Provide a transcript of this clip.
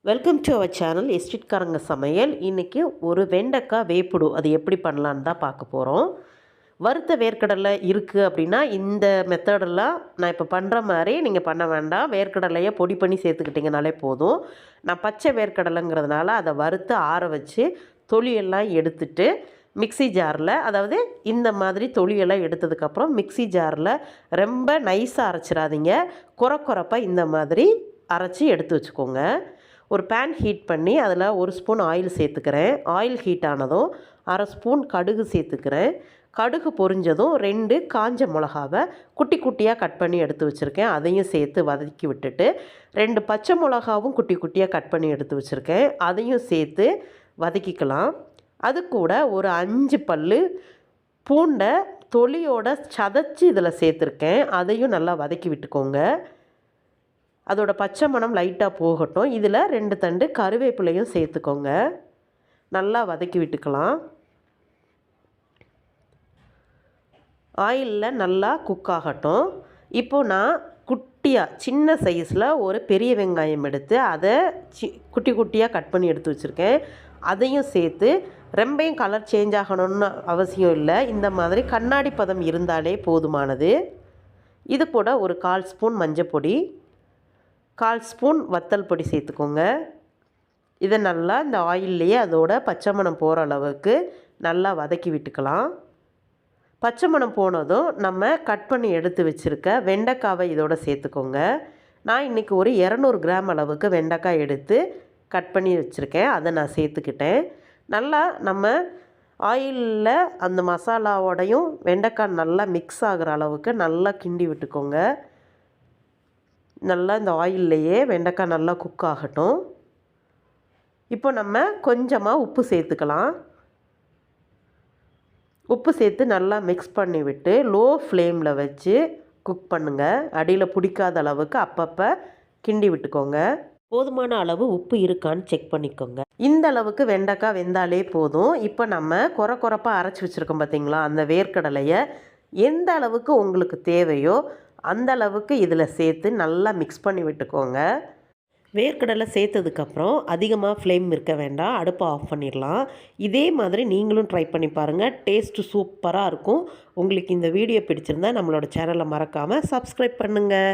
Welcome to our channel எஸ்டிட்காரங்க சமையல். இன்றைக்கி ஒரு வெண்டைக்காய் வேப்புடு அது எப்படி பண்ணலான்னு தான் பார்க்க போகிறோம். வறுத்த வேர்க்கடலை இருக்குது அப்படின்னா இந்த மெத்தடெல்லாம் நான் இப்போ பண்ணுற மாதிரி நீங்கள் பண்ண வேண்டாம். வேர்க்கடலையை பொடி பண்ணி சேர்த்துக்கிட்டிங்கனாலே போதும். நான் பச்சை வேர்க்கடலைங்கிறதுனால அதை வறுத்து ஆற வச்சு தொலியெல்லாம் எடுத்துட்டு மிக்ஸி ஜாரில், அதாவது இந்த மாதிரி தொலியெல்லாம் எடுத்ததுக்கப்புறம் மிக்ஸி ஜாரில் ரொம்ப நைஸாக அரைச்சிடாதீங்க, குறப்பாக இந்த மாதிரி அரைச்சி எடுத்து வச்சுக்கோங்க. ஒரு பேன் ஹீட் பண்ணி அதில் 1 ஸ்பூன் ஆயில் சேர்த்துக்கிறேன். ஆயில் ஹீட் ஆனதும் 1/2 ஸ்பூன் கடுகு சேர்த்துக்கிறேன். கடுகு பொரிஞ்சதும் 2 காஞ்ச மிளகாவை குட்டி குட்டியாக கட் பண்ணி எடுத்து வச்சுருக்கேன், அதையும் சேர்த்து வதக்கி விட்டுட்டு 2 பச்சை மிளகாவும் குட்டி குட்டியாக கட் பண்ணி எடுத்து வச்சுருக்கேன், அதையும் சேர்த்து வதக்கிக்கலாம். அது கூட ஒரு 5 பல் பூண்டை தொலியோட சதைச்சி இதில் சேர்த்துருக்கேன், அதையும் நல்லா வதக்கி விட்டுக்கோங்க. அதோட பச்சை மணம் லைட்டாக போகட்டும். இதில் 2 தண்டு கருவேப்பிலையும் சேர்த்துக்கோங்க, நல்லா வதக்கி விட்டுக்கலாம். ஆயிலில் நல்லா குக் ஆகட்டும். இப்போது நான் குட்டியாக சின்ன சைஸில் ஒரு பெரிய வெங்காயம் எடுத்து அதை குட்டி குட்டியாக கட் பண்ணி எடுத்து வச்சுருக்கேன், அதையும் சேர்த்து ரொம்பையும் கலர் சேஞ்ச் ஆகணும்னு அவசியம் இல்லை, இந்த மாதிரி கண்ணாடி பதம் இருந்தாலே போதுமானது. இது கூட ஒரு 1/4 ஸ்பூன் மஞ்சள் பொடி, 1/4 ஸ்பூன் வத்தல் பொடி சேர்த்துக்கோங்க. இதை நல்லா இந்த ஆயில்லையே அதோட பச்சை மணம் போகிற அளவுக்கு நல்லா வதக்கி விட்டுக்கலாம். பச்சை மணம் போனதும் நம்ம கட் பண்ணி எடுத்து வச்சுருக்க வெண்டைக்காவை இதோட சேர்த்துக்கோங்க. நான் இன்றைக்கி ஒரு 200 கிராம் அளவுக்கு வெண்டைக்காய் எடுத்து கட் பண்ணி வச்சுருக்கேன், அதை நான் சேர்த்துக்கிட்டேன். நல்லா நம்ம ஆயிலில் அந்த மசாலாவோடையும் வெண்டைக்காய் நல்லா மிக்ஸ் ஆகிற அளவுக்கு நல்லா கிண்டி விட்டுக்கோங்க. நல்லா இந்த ஆயில்லையே வெண்டைக்காய் நல்லா குக் ஆகட்டும். இப்போ நம்ம கொஞ்சமாக உப்பு சேர்த்துக்கலாம். உப்பு சேர்த்து நல்லா மிக்ஸ் பண்ணி விட்டு லோ ஃப்ளேமில் வச்சு குக் பண்ணுங்கள். அடியில் பிடிக்காத அளவுக்கு அப்பப்போ கிண்டி விட்டுக்கோங்க. போதுமான அளவு உப்பு இருக்கான்னு செக் பண்ணிக்கோங்க. இந்த அளவுக்கு வெண்டைக்காய் வெந்தாலே போதும். இப்போ நம்ம குறப்பாக அரைச்சி வச்சுருக்கோம் பார்த்திங்களா, அந்த வேர்க்கடலையை எந்த அளவுக்கு உங்களுக்கு தேவையோ அந்த அளவுக்கு இதில் சேர்த்து நல்லா மிக்ஸ் பண்ணி விட்டுக்கோங்க. வேர்க்கடலை சேர்த்ததுக்கப்புறம் அதிகமாக ஃப்ளேம் இருக்க வேண்டாம், அடுப்பை ஆஃப் பண்ணிடலாம். இதே மாதிரி நீங்களும் ட்ரை பண்ணி பாருங்கள், டேஸ்ட்டு சூப்பராக இருக்கும். உங்களுக்கு இந்த வீடியோ பிடிச்சிருந்தா நம்மளோட சேனலை மறக்காமல் சப்ஸ்கிரைப் பண்ணுங்கள்.